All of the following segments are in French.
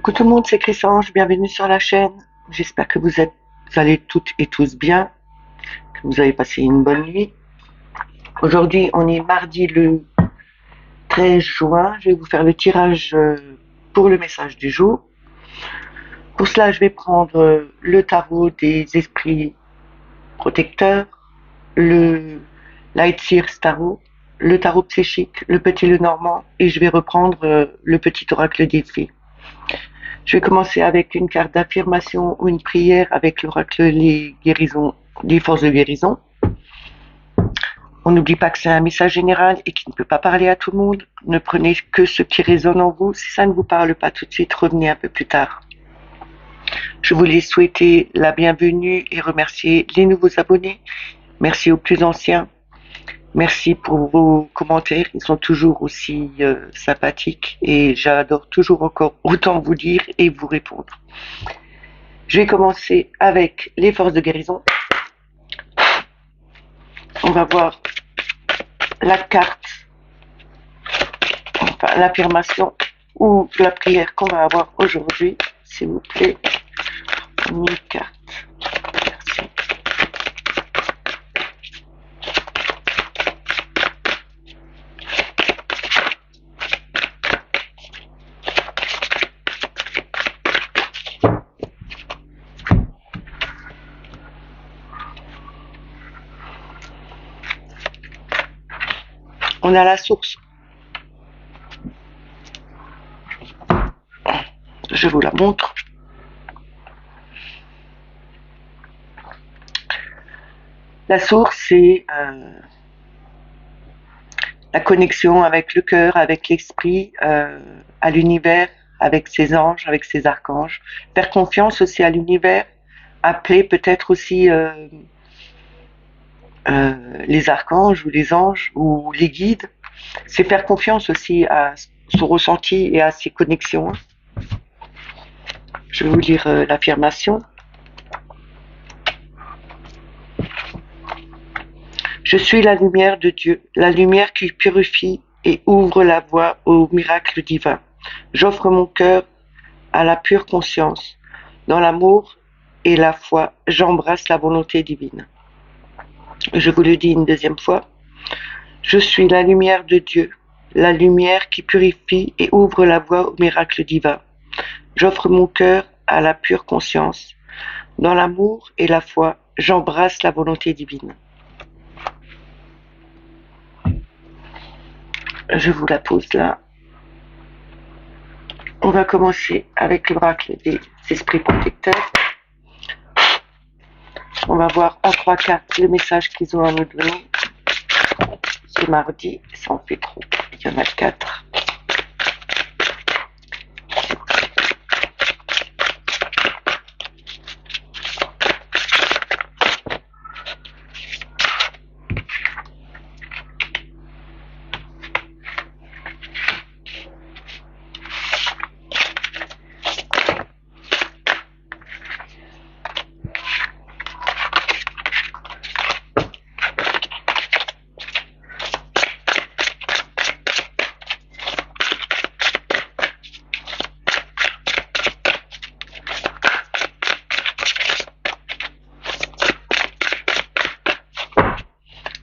Coucou tout le monde, c'est Chrysange, bienvenue sur la chaîne. J'espère que vous allez toutes et tous bien, que vous avez passé une bonne nuit. Aujourd'hui, on est mardi le 13 juin. Je vais vous faire le tirage pour le message du jour. Pour cela, je vais prendre le tarot des esprits protecteurs, le Light Seers Tarot, le tarot psychique, le petit Lenormand, et je vais reprendre le petit oracle des fées. Je vais commencer avec une carte d'affirmation ou une prière avec l'oracle les forces de guérison. On n'oublie pas que c'est un message général et qu'il ne peut pas parler à tout le monde. Ne prenez que ce qui résonne en vous. Si ça ne vous parle pas tout de suite, revenez un peu plus tard. Je voulais souhaiter la bienvenue et remercier les nouveaux abonnés. Merci aux plus anciens. Merci pour vos commentaires, ils sont toujours aussi sympathiques et j'adore toujours encore autant vous lire et vous répondre. Je vais commencer avec les forces de guérison. On va voir la carte, enfin l'affirmation ou la prière qu'on va avoir aujourd'hui. S'il vous plaît, une carte. Merci. On a la source. Je vous la montre. La source, c'est la connexion avec le cœur, avec l'esprit, à l'univers, avec ses anges, avec ses archanges. Faire confiance aussi à l'univers, appeler peut-être aussi les archanges ou les anges ou les guides. C'est faire confiance aussi à son ressenti et à ses connexions. Je vais vous lire l'affirmation. Je suis la lumière de Dieu, la lumière qui purifie et ouvre la voie au miracle divin. J'offre mon cœur à la pure conscience. Dans l'amour et la foi, j'embrasse la volonté divine. Je vous le dis une deuxième fois. Je suis la lumière de Dieu, la lumière qui purifie et ouvre la voie au miracle divin. J'offre mon cœur à la pure conscience. Dans l'amour et la foi, j'embrasse la volonté divine. Je vous la pose là. On va commencer avec l'oracle des esprits protecteurs. On va voir en 3 cartes le message qu'ils ont à nous donner. C'est mardi, ça en fait trop. Il y en a 4.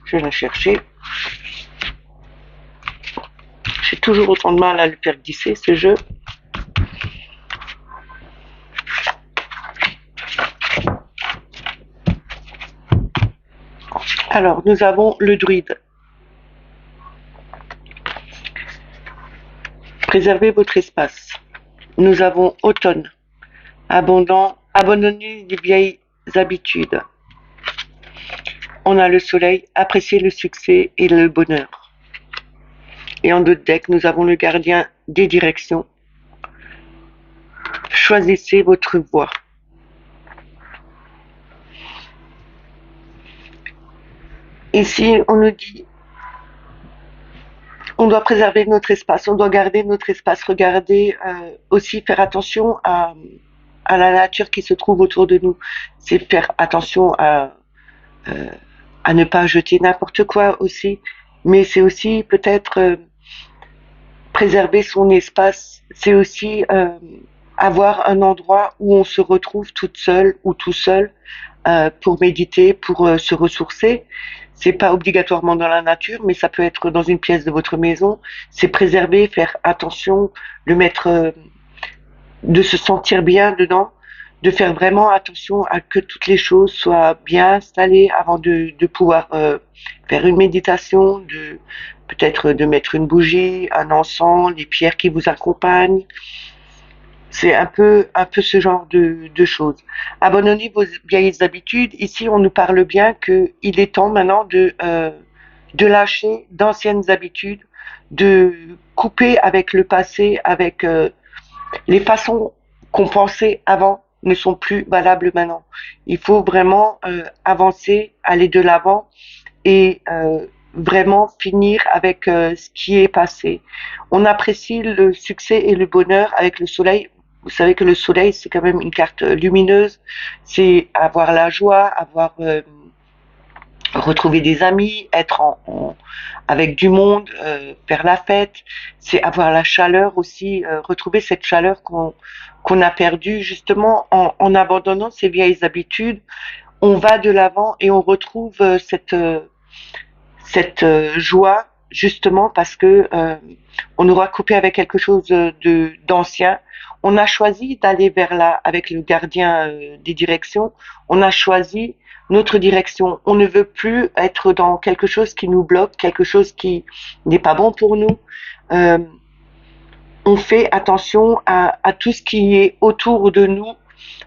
Je vais la chercher. J'ai toujours autant de mal à le faire glisser ce jeu. Alors, nous avons le druide. Préservez votre espace. Nous avons automne. Abandonnez les vieilles habitudes. On a le soleil, appréciez le succès et le bonheur. Et en d'autres decks, nous avons le gardien des directions. Choisissez votre voie. Ici, on nous dit, on doit préserver notre espace, on doit garder notre espace, regarder, aussi faire attention à la nature qui se trouve autour de nous. C'est faire attention à ne pas jeter n'importe quoi aussi, mais c'est aussi peut-être préserver son espace, c'est aussi avoir un endroit où on se retrouve toute seule ou tout seul pour méditer, pour se ressourcer. C'est pas obligatoirement dans la nature, mais ça peut être dans une pièce de votre maison. C'est préserver, faire attention, le mettre, de se sentir bien dedans, de faire vraiment attention à que toutes les choses soient bien installées avant de pouvoir faire une méditation, de peut-être de mettre une bougie, un encens, les pierres qui vous accompagnent. C'est un peu ce genre de choses. Abandonnez vos vieilles habitudes. Ici, on nous parle bien qu'il est temps maintenant de lâcher d'anciennes habitudes, de couper avec le passé, avec les façons qu'on pensait avant ne sont plus valables maintenant. Il faut vraiment avancer, aller de l'avant et vraiment finir avec ce qui est passé. On apprécie le succès et le bonheur avec le soleil. Vous savez que le soleil, c'est quand même une carte lumineuse. C'est avoir la joie, avoir retrouver des amis, être avec du monde, faire la fête. C'est avoir la chaleur aussi, retrouver cette chaleur qu'on a perdue justement en abandonnant ces vieilles habitudes. On va de l'avant et on retrouve cette joie justement parce que on aura coupé avec quelque chose d'ancien. On a choisi d'aller vers là avec le gardien des directions. On a choisi notre direction. On ne veut plus être dans quelque chose qui nous bloque, quelque chose qui n'est pas bon pour nous. Euh, on fait attention à tout ce qui est autour de nous.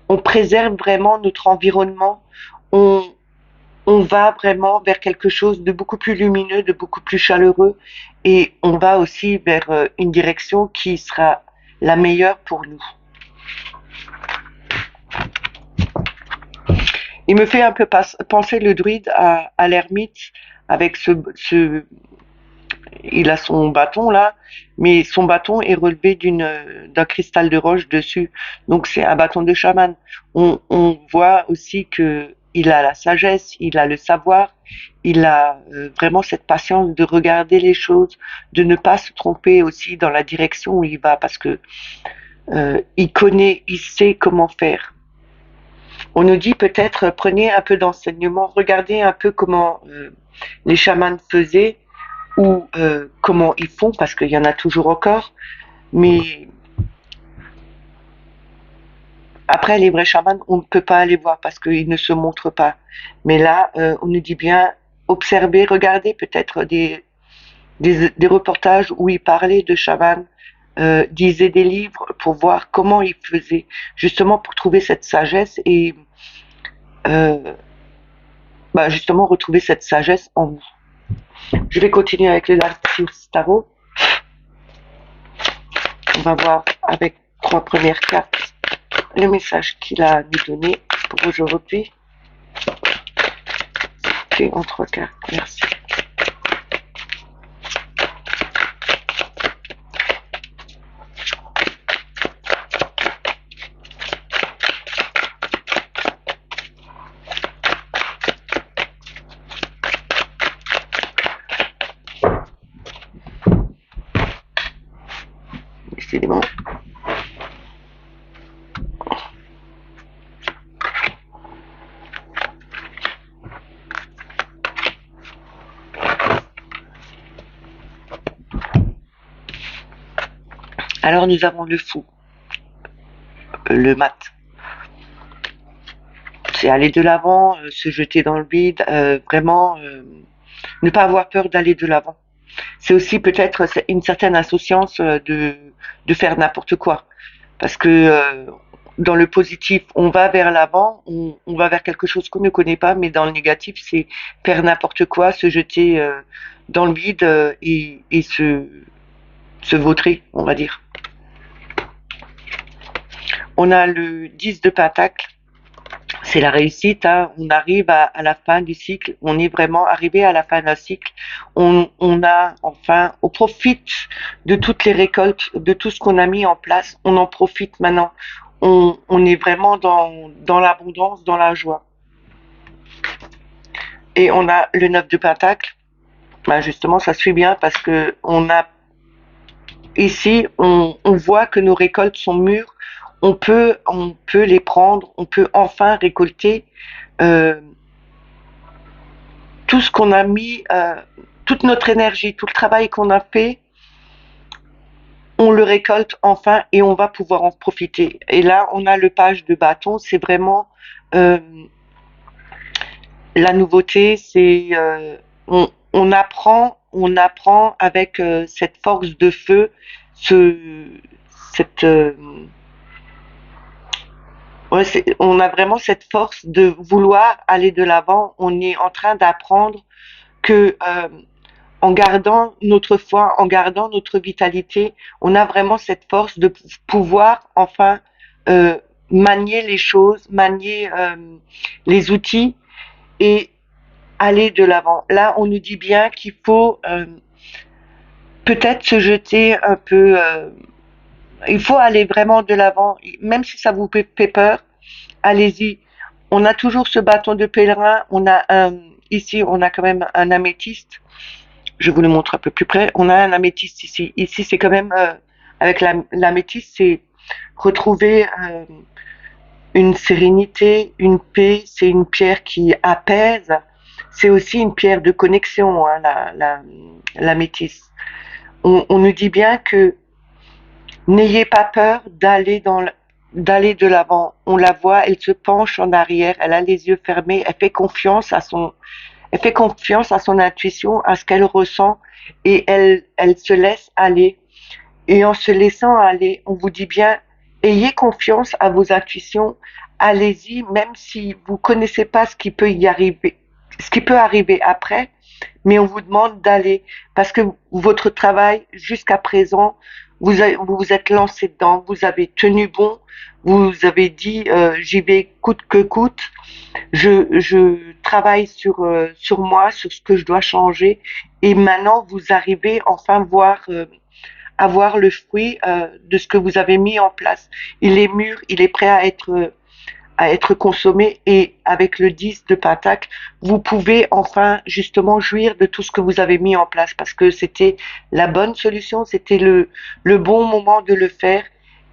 On préserve vraiment notre environnement. On, on va vraiment vers quelque chose de beaucoup plus lumineux, de beaucoup plus chaleureux, et on va aussi vers une direction qui sera la meilleure pour nous. Il me fait un peu penser le druide à l'ermite avec il a son bâton là, mais son bâton est relevé d'un cristal de roche dessus. Donc c'est un bâton de chaman. On voit aussi que il a la sagesse, il a le savoir, il a vraiment cette patience de regarder les choses, de ne pas se tromper aussi dans la direction où il va, parce que il connaît, il sait comment faire. On nous dit peut-être prenez un peu d'enseignement, regardez un peu comment les chamans faisaient ou comment ils font, parce qu'il y en a toujours encore, mais après les vrais chamans, on ne peut pas les voir parce qu'ils ne se montrent pas. Mais là, on nous dit bien observer, regarder peut-être des reportages où ils parlaient de chamans, disaient des livres pour voir comment ils faisaient, justement pour trouver cette sagesse et euh, justement retrouver cette sagesse en vous. Je vais continuer avec le Lartius Tarot. On va voir avec 3 premières cartes le message qu'il a à nous donner pour aujourd'hui. Ok, en 3 cartes, merci. Décidément. Alors nous avons le fou, le mat. C'est aller de l'avant, se jeter dans le vide, vraiment ne pas avoir peur d'aller de l'avant. C'est aussi peut-être une certaine insouciance de faire n'importe quoi. Parce que dans le positif, on va vers l'avant, on va vers quelque chose qu'on ne connaît pas, mais dans le négatif, c'est faire n'importe quoi, se jeter dans le vide et se vautrer, on va dire. On a le 10 de Pentacle, c'est la réussite, hein. On arrive à la fin du cycle, on est vraiment arrivé à la fin d'un cycle, on profite de toutes les récoltes, de tout ce qu'on a mis en place, on en profite maintenant, on est vraiment dans l'abondance, dans la joie. Et on a le 9 de Pentacle, justement ça se fait bien parce que on a ici, on voit que nos récoltes sont mûres, on peut les prendre, on peut enfin récolter euh, tout ce qu'on a mis, toute notre énergie, tout le travail qu'on a fait, on le récolte enfin et on va pouvoir en profiter. Et là, on a le page de bâton, c'est vraiment euh, la nouveauté, c'est on apprend avec cette force de feu, ce, cette, ouais, on a vraiment cette force de vouloir aller de l'avant. On est en train d'apprendre que en gardant notre foi, en gardant notre vitalité, on a vraiment cette force de pouvoir enfin euh, manier les choses, manier les outils et aller de l'avant. Là, on nous dit bien qu'il faut peut-être se jeter un peu. Il faut aller vraiment de l'avant, même si ça vous fait peur. Allez-y. On a toujours ce bâton de pèlerin. Ici, on a quand même un améthyste. Je vous le montre un peu plus près. On a un améthyste ici. Ici, c'est quand même avec l'améthyste, c'est retrouver une sérénité, une paix. C'est une pierre qui apaise. C'est aussi une pierre de connexion, hein, l'améthyste. On nous dit bien que n'ayez pas peur d'aller de l'avant. On la voit, elle se penche en arrière, elle a les yeux fermés, elle fait confiance à son intuition, à ce qu'elle ressent, et elle se laisse aller. Et en se laissant aller, on vous dit bien, ayez confiance à vos intuitions, allez-y, même si vous connaissez pas ce qui peut y arriver, ce qui peut arriver après, mais on vous demande d'aller parce que votre travail jusqu'à présent, vous vous êtes lancé dedans, vous avez tenu bon, vous avez dit j'y vais coûte que coûte, je travaille sur moi, sur ce que je dois changer, et maintenant vous arrivez enfin à voir le fruit de ce que vous avez mis en place. Il est mûr, il est prêt à être consommé et avec le 10 de Pentacle, vous pouvez enfin justement jouir de tout ce que vous avez mis en place parce que c'était la bonne solution, c'était le bon moment de le faire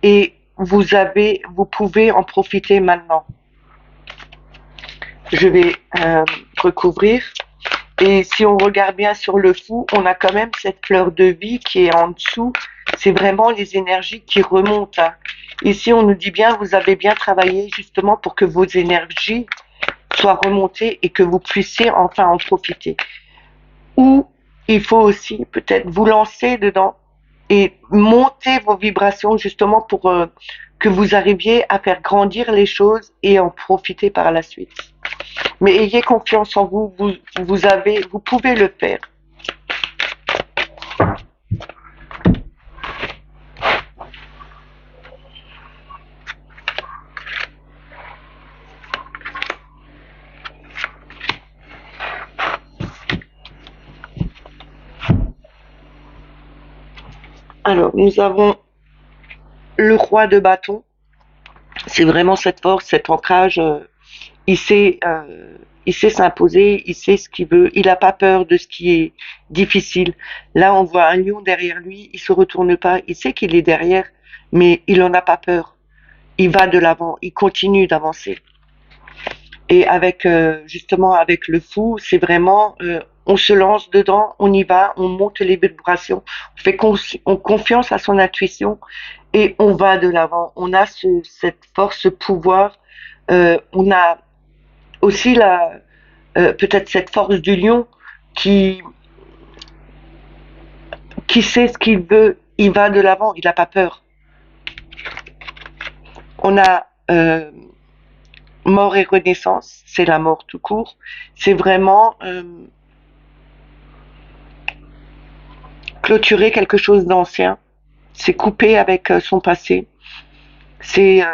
et vous pouvez en profiter maintenant. Je vais recouvrir. Et si on regarde bien sur le fou, on a quand même cette fleur de vie qui est en dessous. C'est vraiment les énergies qui remontent, hein. Ici, on nous dit bien, vous avez bien travaillé justement pour que vos énergies soient remontées et que vous puissiez enfin en profiter. Ou il faut aussi peut-être vous lancer dedans et monter vos vibrations justement pour que vous arriviez à faire grandir les choses et en profiter par la suite. Mais ayez confiance en vous, vous pouvez le faire. Alors, nous avons le roi de bâton. C'est vraiment cette force, cet ancrage. Il sait, il sait s'imposer, il sait ce qu'il veut. Il n'a pas peur de ce qui est difficile. Là, on voit un lion derrière lui. Il se retourne pas. Il sait qu'il est derrière, mais il en a pas peur. Il va de l'avant. Il continue d'avancer. Et avec justement avec le fou, c'est vraiment on se lance dedans, on y va, on monte les vibrations, on fait confiance à son intuition et on va de l'avant. On a cette force, ce pouvoir. On a aussi peut-être cette force du lion qui qui sait ce qu'il veut. Il va de l'avant, il n'a pas peur. On a mort et renaissance, c'est la mort tout court. C'est vraiment clôturer quelque chose d'ancien, c'est couper avec son passé, c'est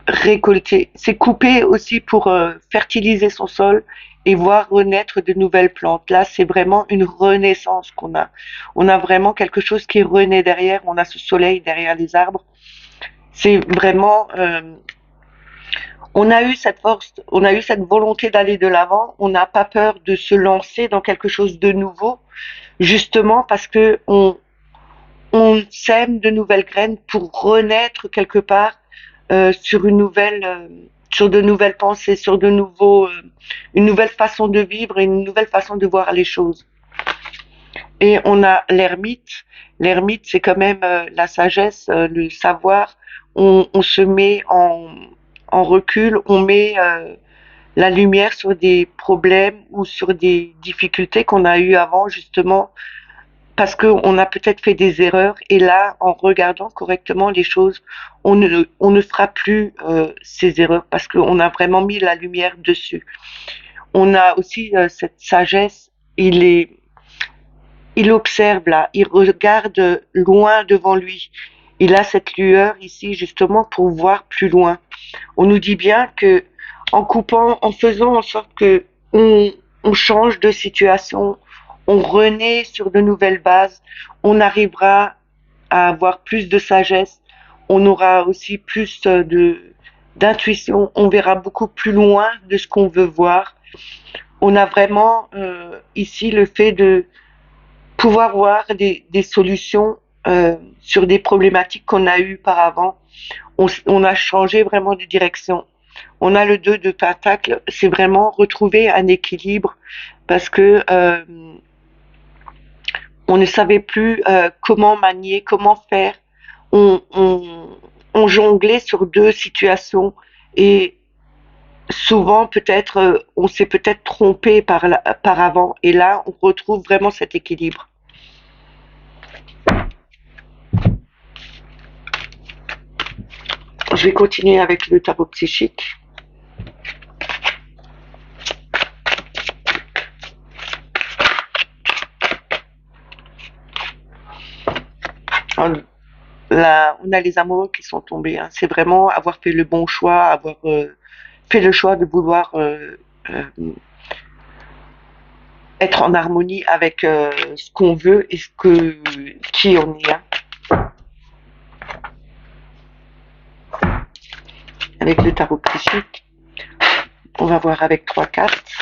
récolter, c'est couper aussi pour fertiliser son sol et voir renaître de nouvelles plantes. Là, c'est vraiment une renaissance qu'on a. On a vraiment quelque chose qui renaît derrière, on a ce soleil derrière les arbres. C'est vraiment, on a eu cette force, on a eu cette volonté d'aller de l'avant, on n'a pas peur de se lancer dans quelque chose de nouveau, justement parce que on sème de nouvelles graines pour renaître quelque part sur sur de nouvelles pensées, sur une nouvelle façon de vivre et une nouvelle façon de voir les choses. Et on a l'ermite. L'ermite, c'est quand même la sagesse, le savoir. On se met en recul, on met la lumière sur des problèmes ou sur des difficultés qu'on a eues avant, justement, parce qu'on a peut-être fait des erreurs. Et là, en regardant correctement les choses, on ne fera plus ces erreurs parce qu'on a vraiment mis la lumière dessus. On a aussi cette sagesse. Il observe là, il regarde loin devant lui. Il a cette lueur ici justement pour voir plus loin. On nous dit bien que en coupant, en faisant en sorte que on change de situation, on renaît sur de nouvelles bases, on arrivera à avoir plus de sagesse, on aura aussi plus d'intuition, on verra beaucoup plus loin de ce qu'on veut voir. On a vraiment ici le fait de pouvoir voir des solutions sur des problématiques qu'on a eues par avant. On a changé vraiment de direction. On a le 2 de Pentacle, c'est vraiment retrouver un équilibre parce que on ne savait plus comment manier, comment faire. On, on, on jonglait sur deux situations et souvent peut-être on s'est peut-être trompé par avant et là on retrouve vraiment cet équilibre. Je vais continuer avec le tarot psychique. Là, on a les amoureux qui sont tombés. Hein. C'est vraiment avoir fait le bon choix, avoir fait le choix de vouloir euh, être en harmonie avec ce qu'on veut et qui on est. Hein. Avec le tarot psychique, on va voir avec 3 cartes.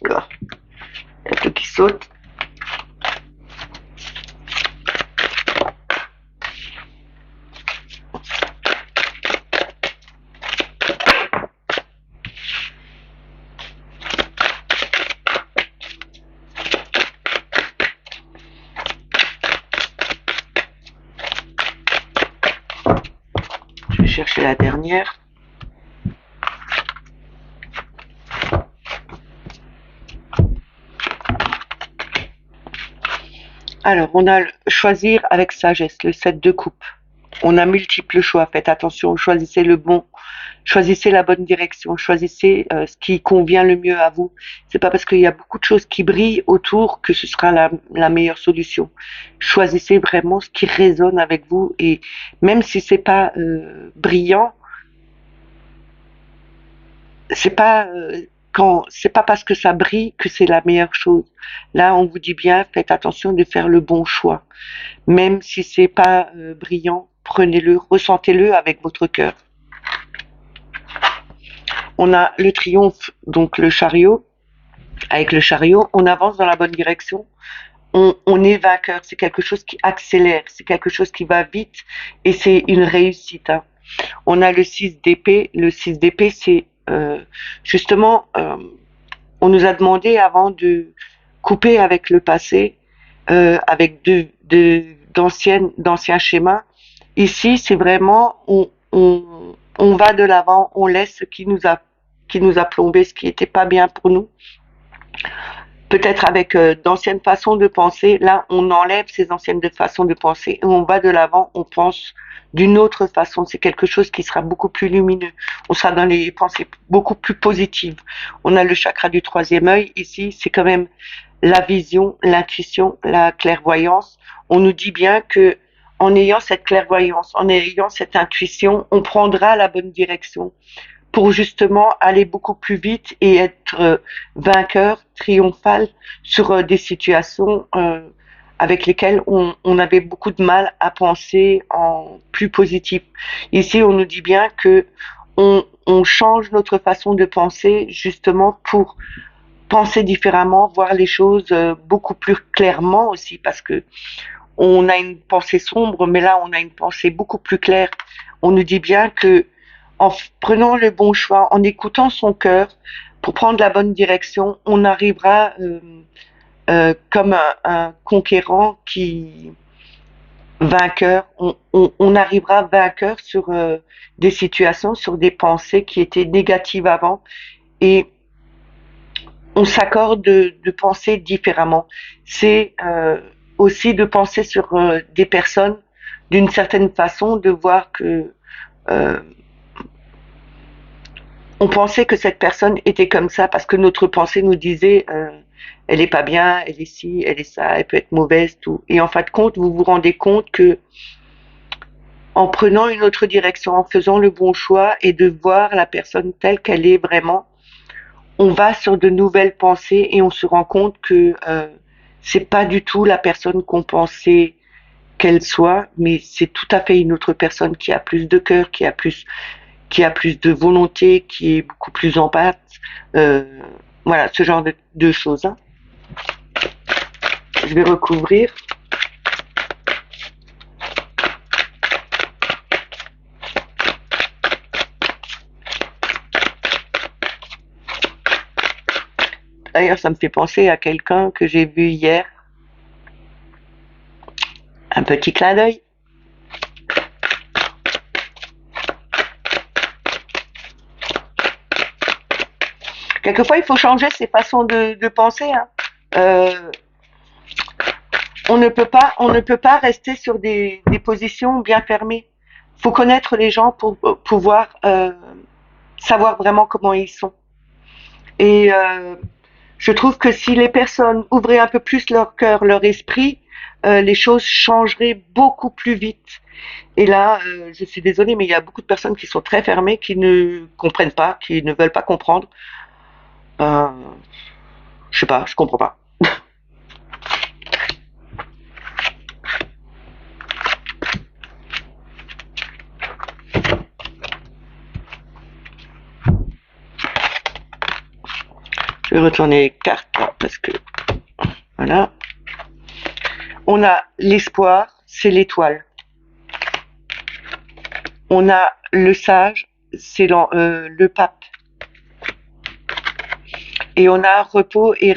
Là, il y a tout qui saute. Je vais chercher la dernière. Alors, on a choisir avec sagesse, le 7 de coupe. On a multiples choix. Faites attention, choisissez le bon, choisissez la bonne direction, choisissez ce qui convient le mieux à vous. C'est pas parce qu'il y a beaucoup de choses qui brillent autour que ce sera la meilleure solution. Choisissez vraiment ce qui résonne avec vous et même si c'est pas brillant, c'est pas c'est pas parce que ça brille que c'est la meilleure chose. Là, on vous dit bien, faites attention de faire le bon choix. Même si c'est pas brillant, prenez-le, ressentez-le avec votre cœur. On a le triomphe, donc le chariot. Avec le chariot, on avance dans la bonne direction. On est vainqueur. C'est quelque chose qui accélère, c'est quelque chose qui va vite et c'est une réussite. Hein. On a le 6 d'épée. Le 6 d'épée, c'est justement, on nous a demandé avant de couper avec le passé, avec d'anciens schémas. Ici, c'est vraiment, on va de l'avant, on laisse ce qui nous a plombé, ce qui n'était pas bien pour nous. Peut-être avec d'anciennes façons de penser. Là, on enlève ces anciennes façons de penser et on va de l'avant, on pense d'une autre façon. C'est quelque chose qui sera beaucoup plus lumineux. On sera dans les pensées beaucoup plus positives. On a le chakra du troisième œil. Ici, c'est quand même la vision, l'intuition, la clairvoyance. On nous dit bien que en ayant cette clairvoyance, en ayant cette intuition, on prendra la bonne direction pour justement aller beaucoup plus vite et être vainqueur, triomphal sur des situations avec lesquelles on avait beaucoup de mal à penser en plus positif. Ici, on nous dit bien que on change notre façon de penser justement pour penser différemment, voir les choses beaucoup plus clairement aussi, parce que on a une pensée sombre, mais là on a une pensée beaucoup plus claire. On nous dit bien que en prenant le bon choix, en écoutant son cœur pour prendre la bonne direction, on arrivera comme un conquérant qui vainqueur, on arrivera vainqueur sur des situations, sur des pensées qui étaient négatives avant, et on s'accorde de penser différemment. C'est aussi de penser sur des personnes d'une certaine façon, de voir que euh, on pensait que cette personne était comme ça parce que notre pensée nous disait elle est pas bien, elle est ci, elle est ça, elle peut être mauvaise, tout. Et en fin de compte, vous vous rendez compte que en prenant une autre direction, en faisant le bon choix et de voir la personne telle qu'elle est vraiment, on va sur de nouvelles pensées et on se rend compte que c'est pas du tout la personne qu'on pensait qu'elle soit, mais c'est tout à fait une autre personne qui a plus de cœur, qui a plus de volonté, qui est beaucoup plus empathique. Euh, voilà, ce genre de choses. Hein. Je vais recouvrir. D'ailleurs, ça me fait penser à quelqu'un que j'ai vu hier. Un petit clin d'œil. Quelquefois, il faut changer ses façons de penser. Hein. Euh, on ne peut pas rester sur des positions bien fermées. Il faut connaître les gens pour pouvoir savoir vraiment comment ils sont. Et je trouve que si les personnes ouvraient un peu plus leur cœur, leur esprit, les choses changeraient beaucoup plus vite. Et là, je suis désolée, mais il y a beaucoup de personnes qui sont très fermées, qui ne comprennent pas, qui ne veulent pas comprendre. Euh, je sais pas, je comprends pas. Je vais retourner les cartes parce que voilà. On a l'espoir, c'est l'étoile. On a le sage, c'est le pape. Et on a repos et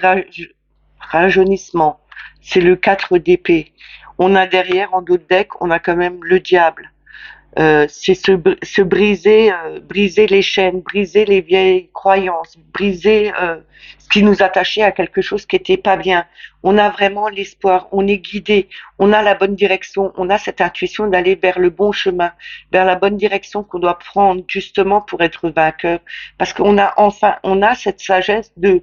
rajeunissement, c'est le 4 d'épée. On a derrière, en dos de deck, on a quand même le diable. C'est se briser, briser les chaînes, briser les vieilles croyances, briser ce qui nous attachait à quelque chose qui était pas bien. On a vraiment l'espoir, on est guidé, on a la bonne direction, on a cette intuition d'aller vers le bon chemin, vers la bonne direction qu'on doit prendre justement pour être vainqueur. Parce qu'on a enfin, on a cette sagesse de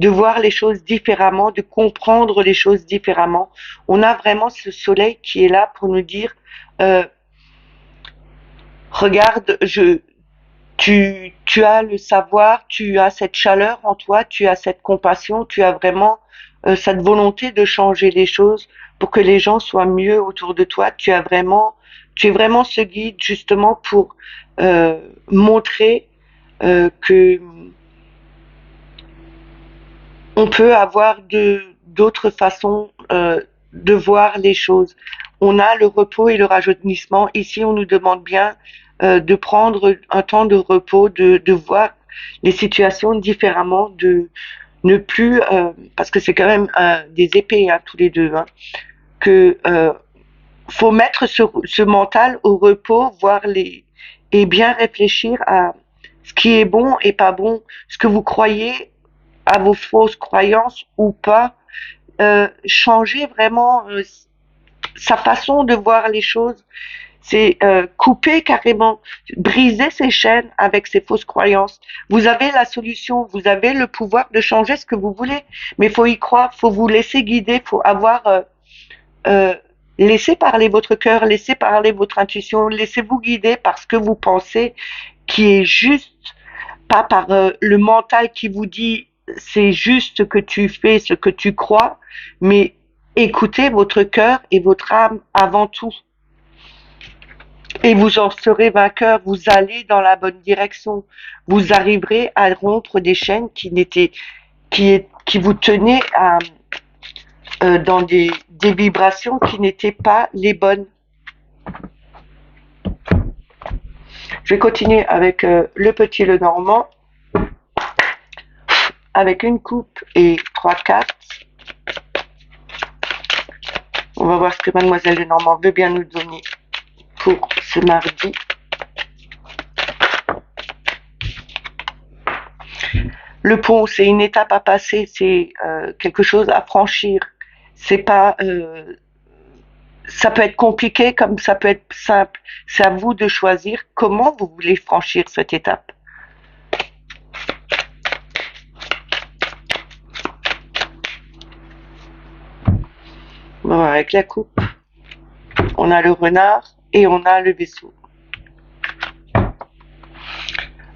voir les choses différemment, de comprendre les choses différemment. On a vraiment ce soleil qui est là pour nous dire regarde, tu as le savoir, tu as cette chaleur en toi, tu as cette compassion, tu as vraiment cette volonté de changer les choses pour que les gens soient mieux autour de toi. Tu es vraiment ce guide justement pour montrer que on peut avoir d'autres façons de voir les choses. On a le repos et le rajeunissement. Ici, on nous demande bien de prendre un temps de repos, de voir les situations différemment, de ne plus, parce que c'est quand même des épées hein, tous les deux, hein, que faut mettre ce mental au repos, voir et bien réfléchir à ce qui est bon et pas bon, ce que vous croyez à vos fausses croyances ou pas, changer vraiment sa façon de voir les choses. C'est couper carrément, briser ses chaînes avec ses fausses croyances. Vous avez la solution, vous avez le pouvoir de changer ce que vous voulez, mais il faut y croire, faut vous laisser guider, faut avoir euh, laissez parler votre cœur, laissez parler votre intuition, laissez-vous guider par ce que vous pensez qui est juste, pas par le mental qui vous dit c'est juste ce que tu fais, ce que tu crois, mais écoutez votre cœur et votre âme avant tout. Et vous en serez vainqueur, vous allez dans la bonne direction. Vous arriverez à rompre des chaînes qui vous tenaient dans des vibrations qui n'étaient pas les bonnes. Je vais continuer avec le petit Lenormand, avec une coupe et 3 cartes. On va voir ce que Mademoiselle Lenormand veut bien nous donner pour ce mardi. Le pont, c'est une étape à passer, c'est quelque chose à franchir. C'est pas, ça peut être compliqué comme ça peut être simple. C'est à vous de choisir comment vous voulez franchir cette étape. On va voir avec la coupe. On a le renard et on a le vaisseau.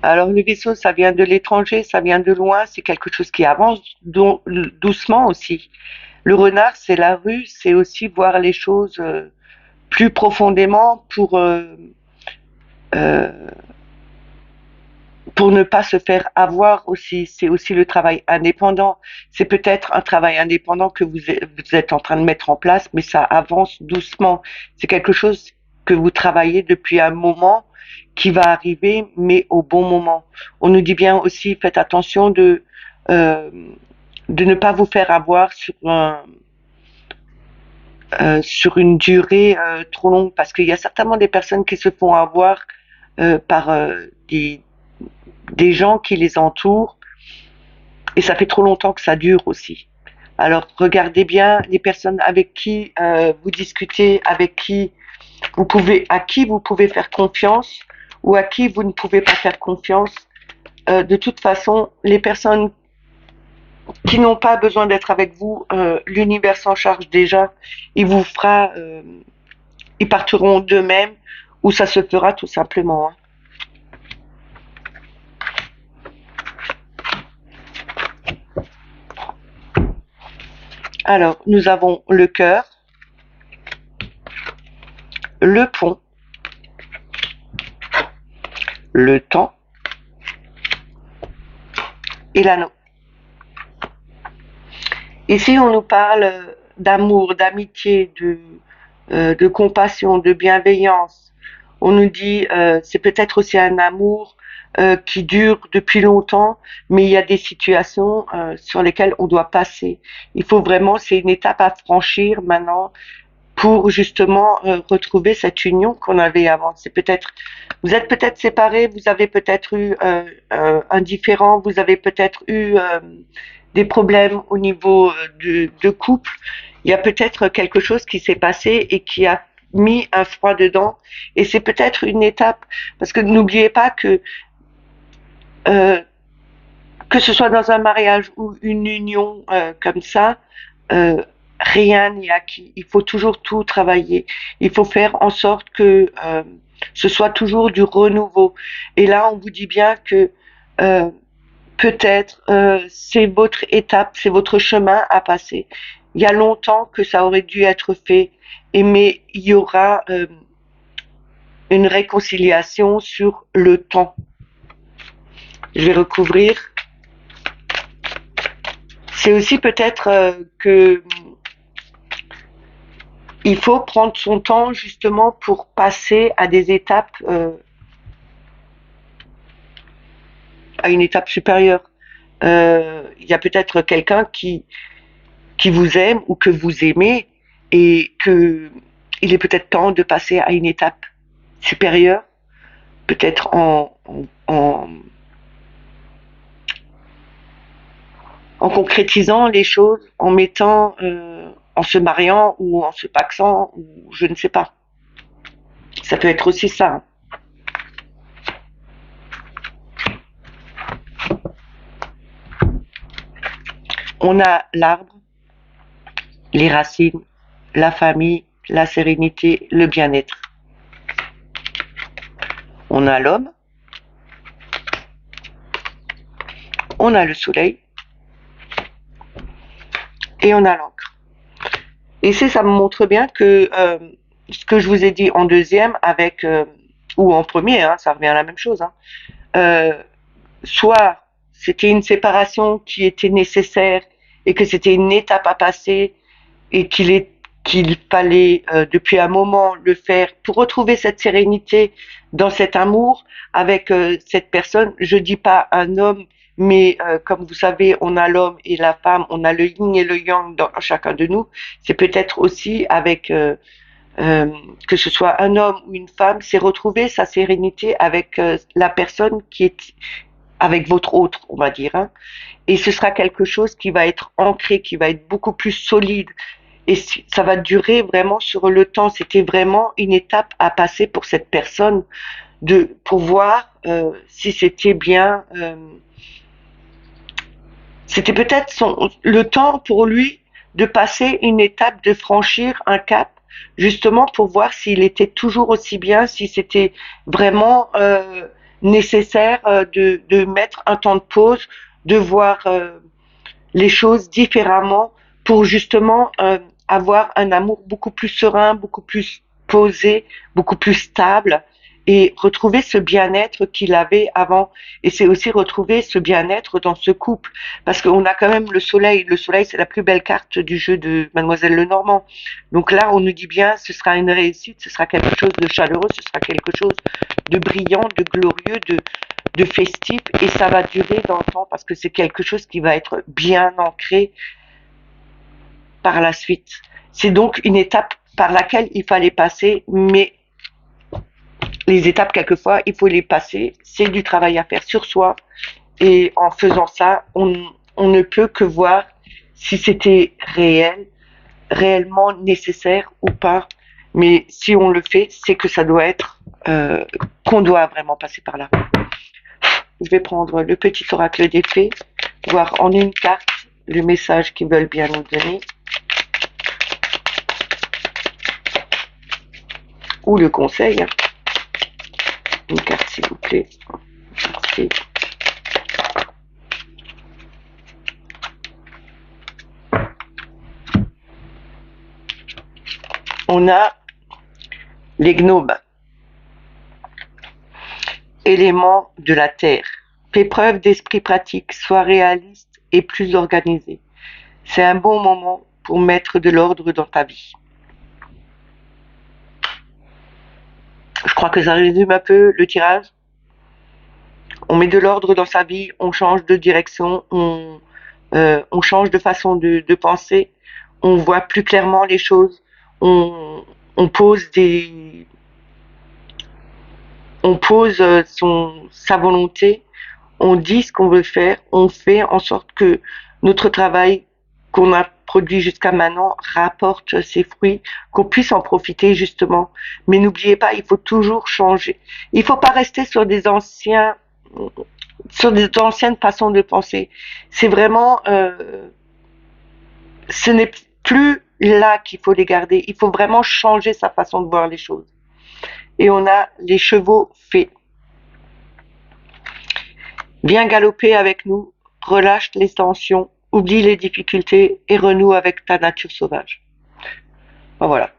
Alors le vaisseau, ça vient de l'étranger, ça vient de loin, c'est quelque chose qui avance doucement aussi. Le renard, c'est la rue, c'est aussi voir les choses plus profondément pour ne pas se faire avoir aussi. C'est aussi le travail indépendant. C'est peut-être un travail indépendant que vous êtes en train de mettre en place, mais ça avance doucement. C'est quelque chose que vous travaillez depuis un moment qui va arriver, mais au bon moment. On nous dit bien aussi, faites attention de ne pas vous faire avoir sur une durée trop longue, parce qu'il y a certainement des personnes qui se font avoir par des gens qui les entourent, et ça fait trop longtemps que ça dure aussi. Alors regardez bien les personnes avec qui vous discutez, à qui vous pouvez faire confiance ou à qui vous ne pouvez pas faire confiance. De toute façon, les personnes qui n'ont pas besoin d'être avec vous, l'univers s'en charge déjà. Il vous fera, ils partiront d'eux-mêmes ou ça se fera tout simplement. Hein. Alors, nous avons le cœur, le pont, le temps et l'anneau. Ici, on nous parle d'amour, d'amitié, de compassion, de bienveillance. On nous dit c'est peut-être aussi un amour qui dure depuis longtemps, mais il y a des situations sur lesquelles on doit passer. Il faut vraiment, c'est une étape à franchir maintenant pour justement retrouver cette union qu'on avait avant. Vous êtes peut-être séparés, vous avez peut-être eu un différend, vous avez peut-être eu des problèmes au niveau de couple. Il y a peut-être quelque chose qui s'est passé et qui a mis un froid dedans. Et c'est peut-être une étape, parce que n'oubliez pas que ce soit dans un mariage ou une union comme ça, rien n'est acquis. Il faut toujours tout travailler. Il faut faire en sorte que ce soit toujours du renouveau. Et là, on vous dit bien que peut-être c'est votre étape, c'est votre chemin à passer. Il y a longtemps que ça aurait dû être fait, mais il y aura une réconciliation sur le temps. Je vais recouvrir. C'est aussi peut-être que il faut prendre son temps justement pour passer à des étapes, à une étape supérieure. Il y a peut-être quelqu'un qui vous aime ou que vous aimez et que il est peut-être temps de passer à une étape supérieure, peut-être en concrétisant les choses, en mettant, en se mariant ou en se paxant, ou je ne sais pas. Ça peut être aussi ça. Hein. On a l'arbre, les racines, la famille, la sérénité, le bien-être. On a l'homme, on a le soleil et on a l'encre. Et ça me montre bien que ce que je vous ai dit en deuxième avec ou en premier, hein, ça revient à la même chose, hein. Euh, Soit c'était une séparation qui était nécessaire et que c'était une étape à passer et qu'il fallait depuis un moment le faire pour retrouver cette sérénité dans cet amour avec cette personne. Je dis pas un homme, mais comme vous savez, on a l'homme et la femme, on a le yin et le yang dans chacun de nous. C'est peut-être aussi avec que ce soit un homme ou une femme, c'est retrouver sa sérénité avec la personne qui est avec votre autre, on va dire, hein. Et ce sera quelque chose qui va être ancré, qui va être beaucoup plus solide. Et ça va durer vraiment sur le temps. C'était vraiment une étape à passer pour cette personne de pour voir si c'était bien. C'était peut-être le temps pour lui de passer une étape, de franchir un cap, justement pour voir s'il était toujours aussi bien, si c'était vraiment nécessaire de mettre un temps de pause, de voir les choses différemment pour justement avoir un amour beaucoup plus serein, beaucoup plus posé, beaucoup plus stable et retrouver ce bien-être qu'il avait avant. Et c'est aussi retrouver ce bien-être dans ce couple parce qu'on a quand même le soleil. Le soleil, c'est la plus belle carte du jeu de Mademoiselle Lenormand. Donc là, on nous dit bien, ce sera une réussite, ce sera quelque chose de chaleureux, ce sera quelque chose de brillant, de glorieux, de festif et ça va durer dans le temps parce que c'est quelque chose qui va être bien ancré par la suite. C'est donc une étape par laquelle il fallait passer, mais les étapes, quelquefois, il faut les passer. C'est du travail à faire sur soi et en faisant ça, on ne peut que voir si c'était réellement nécessaire ou pas. Mais si on le fait, c'est que ça doit être qu'on doit vraiment passer par là. Je vais prendre le petit oracle des fées, voir en une carte le message qu'ils veulent bien nous donner. Ou le conseil. Hein. Une carte s'il vous plaît. Merci. On a les gnomes. Éléments de la terre. Fais preuve d'esprit pratique, sois réaliste et plus organisé. C'est un bon moment pour mettre de l'ordre dans ta vie. Je crois que ça résume un peu le tirage. On met de l'ordre dans sa vie, on change de direction, on change de façon de penser, on voit plus clairement les choses, on pose sa volonté, on dit ce qu'on veut faire, on fait en sorte que notre travail qu'on a produit jusqu'à maintenant rapporte ses fruits, qu'on puisse en profiter justement. Mais n'oubliez pas, il faut toujours changer. Il ne faut pas rester sur des anciennes façons de penser. C'est vraiment, ce n'est plus là qu'il faut les garder. Il faut vraiment changer sa façon de voir les choses. Et on a les chevaux fées. Viens galoper avec nous, relâche les tensions, oublie les difficultés et renoue avec ta nature sauvage. Ben voilà.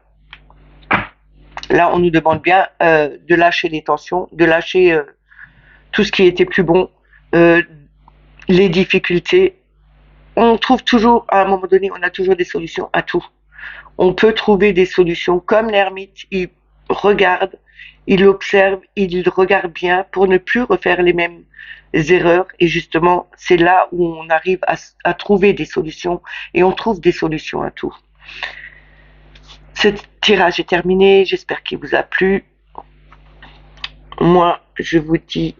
Là, on nous demande bien de lâcher les tensions, de lâcher tout ce qui était plus bon, les difficultés. On trouve toujours, à un moment donné, on a toujours des solutions à tout. On peut trouver des solutions comme l'ermite, il regarde, il observe, il regarde bien pour ne plus refaire les mêmes erreurs. Et justement, c'est là où on arrive à trouver des solutions et on trouve des solutions à tout. Ce tirage est terminé, j'espère qu'il vous a plu. Moi, je vous dis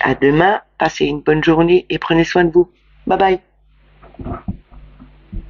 à demain, passez une bonne journée et prenez soin de vous. Bye bye.